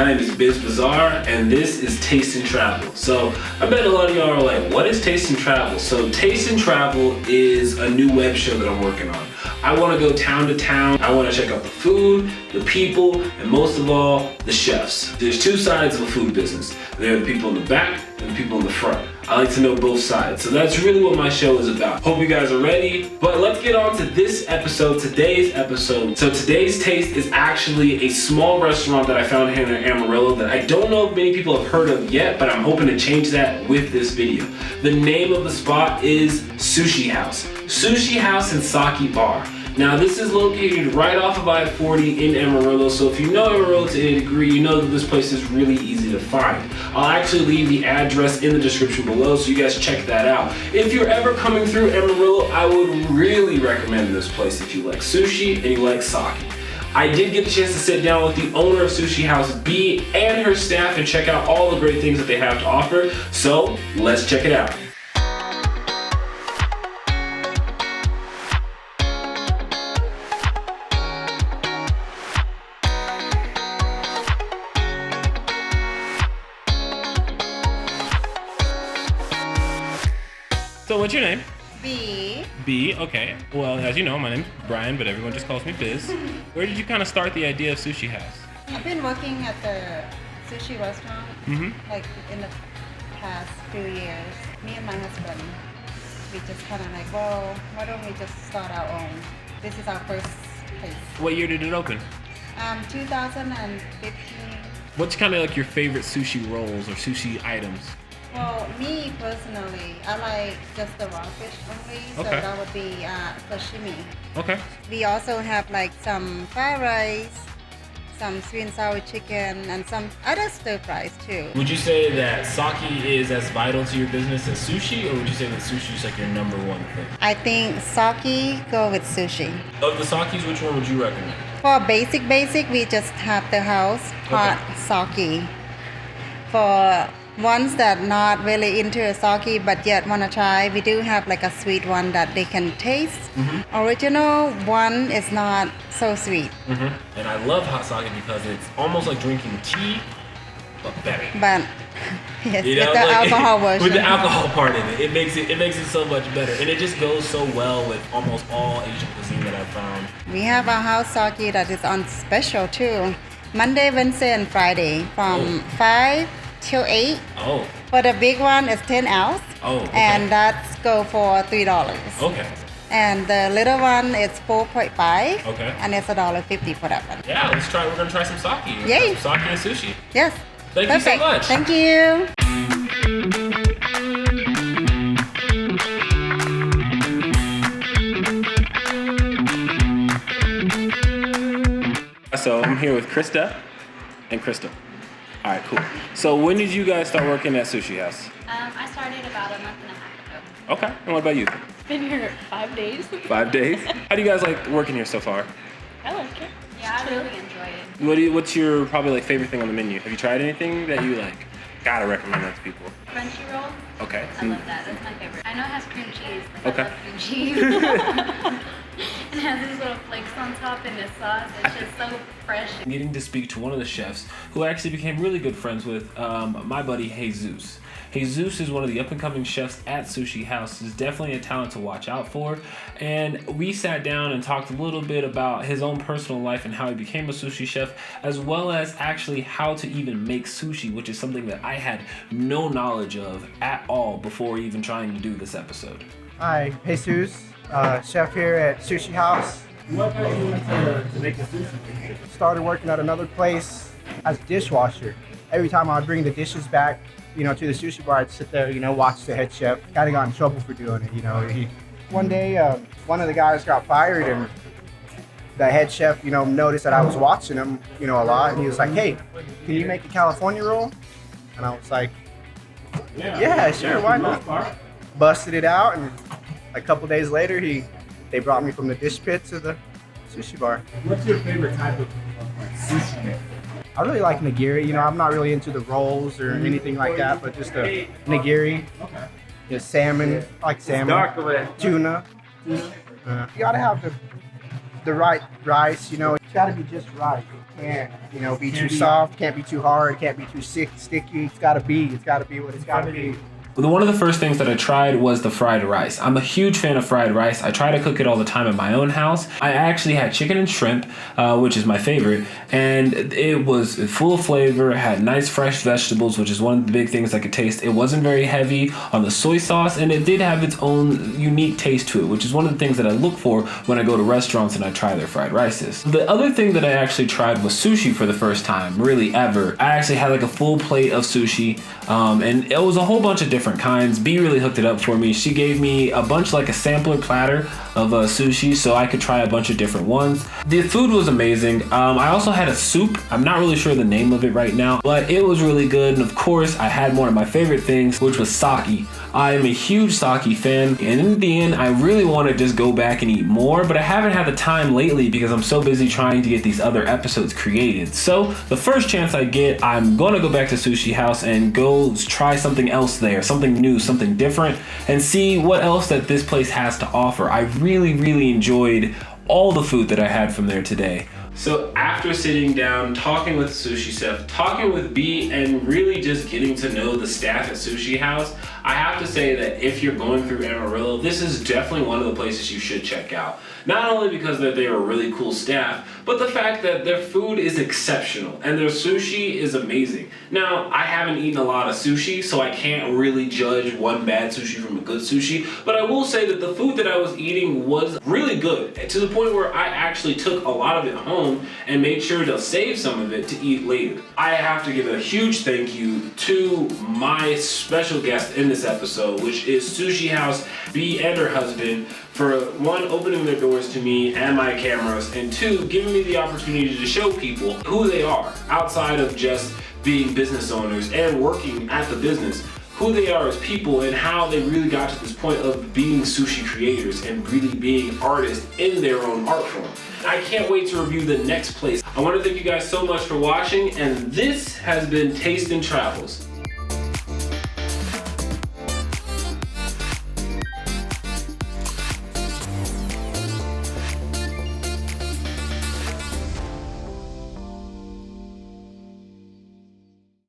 My name is Biz Bazaar, and this is Taste and Travel. So I bet a lot of y'all are like, what is Taste and Travel? So Taste and Travel is a new web show that I'm working on. I want to go town to town. I want to check out the food, the people, and most of all, the chefs. There's two sides of a food business. There are the people in the back and the people in the front. I like to know both sides. So that's really what my show is about. Hope you guys are ready. But let's get on to this episode, today's episode. So today's taste is actually a small restaurant that I found here in Amarillo that I don't know if many people have heard of yet, but I'm hoping to change that with this video. The name of the spot is Sushi House. Sushi House and Sake Bar. Now this is located right off of I-40 in Amarillo, so if you know Amarillo to a degree, you know that this place is really easy to find. I'll actually leave the address in the description below, so you guys check that out. If you're ever coming through Amarillo, I would really recommend this place if you like sushi and you like sake. I did get the chance to sit down with the owner of Sushi House, B, and her staff and check out all the great things that they have to offer, so let's check it out. So what's your name? B. B, okay. Well, as you know, my name's Brian, but everyone just calls me Biz. Where did you kind of start the idea of Sushi House? I've been working at the sushi restaurant like in the past few years. Me and my husband, we just kind of like, well, why don't we just start our own? This is our first place. What year did it open? 2015. What's kind of like your favorite sushi rolls or sushi items? Well, me personally, I like just the raw fish only, so Okay. that would be sashimi. Okay. We also have like some fried rice, some sweet and sour chicken, and some other stir fries too. Would you say that sake is as vital to your business as sushi, or would you say that sushi is like your number one thing? I think sake go with sushi. Of the sakes, which one would you recommend? For basic, we just have the house hot sake. For ones that not really into sake but yet want to try, we do have like a sweet one that they can taste. Original one is not so sweet. And I love hot sake because it's almost like drinking tea, but better. But yes, You know, with the like, alcohol version. With the alcohol part in it, it makes it so much better, and it just goes so well with almost all Asian cuisine that I've found. We have a house sake that is on special too. Monday, Wednesday, and Friday from 5 till 8. Oh. For the big one is 10 ounce. Oh. Okay. And that's go for $3. Okay. And the little one is 4.5. Okay. And it's $1.50 for that one. Yeah, let's try. We're gonna try some sake. Yay. Some sake and sushi. Yes. Thank you so much. Thank you. So I'm here with Krista and Crystal. All right, cool. So when did you guys start working at Sushi House? I started about a month and a half ago. Okay. And what about you? Been here 5 days. 5 days. How do you guys like working here so far? I like it. Yeah, I really enjoy it. What's your probably like favorite thing on the menu? Have you tried anything that you like? Gotta recommend that to people. Crunchy roll. Okay. I love that. That's my favorite. I know it has cream cheese. Like, Okay. I love cream cheese. It has these little flakes on top and this sauce. It's just so fresh. Getting to speak to one of the chefs who I actually became really good friends with, my buddy Jesus. Jesus is one of the up-and-coming chefs at Sushi House. He's definitely a talent to watch out for. And we sat down and talked a little bit about his own personal life and how he became a sushi chef, as well as actually how to even make sushi, which is something that I had no knowledge of at all before even trying to do this episode. Hi, Jesus, chef here at Sushi House. What got you into to make a sushi? Started working at another place as a dishwasher. Every time I would bring the dishes back, to the sushi bar, I'd sit there, watch the head chef. Kind of got in trouble for doing it, One day, one of the guys got fired, and the head chef, noticed that I was watching him, a lot, and he was like, "Hey, can you make a California roll?" And I was like, "Yeah, sure, why not?" Busted it out, and a couple days later, they brought me from the dish pit to the sushi bar. What's your favorite type of sushi? I really like nigiri. I'm not really into the rolls or anything like that, but just a nigiri. Okay. Salmon, I like salmon. Tuna. You gotta have the the right rice, you know, it's got to be just right. It can't, you know, be too soft, can't be too hard, can't be too sticky. It's got to be what it's got to be. One of the first things that I tried was the fried rice. I'm a huge fan of fried rice. I try to cook it all the time in my own house. I actually had chicken and shrimp, which is my favorite, and it was full of flavor. It had nice fresh vegetables, which is one of the big things I could taste. It wasn't very heavy on the soy sauce, and it did have its own unique taste to it, which is one of the things that I look for when I go to restaurants and I try their fried rices. The other thing that I actually tried was sushi for the first time, really ever. I actually had like a full plate of sushi, and it was a whole bunch of different kinds. B really hooked it up for me. She gave me a bunch, like a sampler platter of sushi, so I could try a bunch of different ones. The food was amazing. I also had a soup. I'm not really sure the name of it right now, but it was really good. And of course, I had one of my favorite things, which was sake. I am a huge sake fan, and in the end, I really want to just go back and eat more, but I haven't had the time lately because I'm so busy trying to get these other episodes created. So the first chance I get, I'm going to go back to Sushi House and go try something else there, something new, something different, and see what else that this place has to offer. I really enjoyed all the food that I had from there today. So after sitting down, talking with the sushi chef, talking with B, and really just getting to know the staff at Sushi House, I have to say that if you're going through Amarillo, this is definitely one of the places you should check out. Not only because they are really cool staff, but the fact that their food is exceptional and their sushi is amazing. Now, I haven't eaten a lot of sushi, so I can't really judge one bad sushi from a good sushi, but I will say that the food that I was eating was really good, to the point where I actually took a lot of it home and made sure to save some of it to eat later. I have to give a huge thank you to my special guest in this episode, which is Sushi House B and her husband, for one, opening their doors to me and my cameras, and two, giving me the opportunity to show people who they are outside of just being business owners and working at the business, who they are as people and how they really got to this point of being sushi creators and really being artists in their own art form. I can't wait to review the next place. I want to thank you guys so much for watching, and this has been Taste and Travels.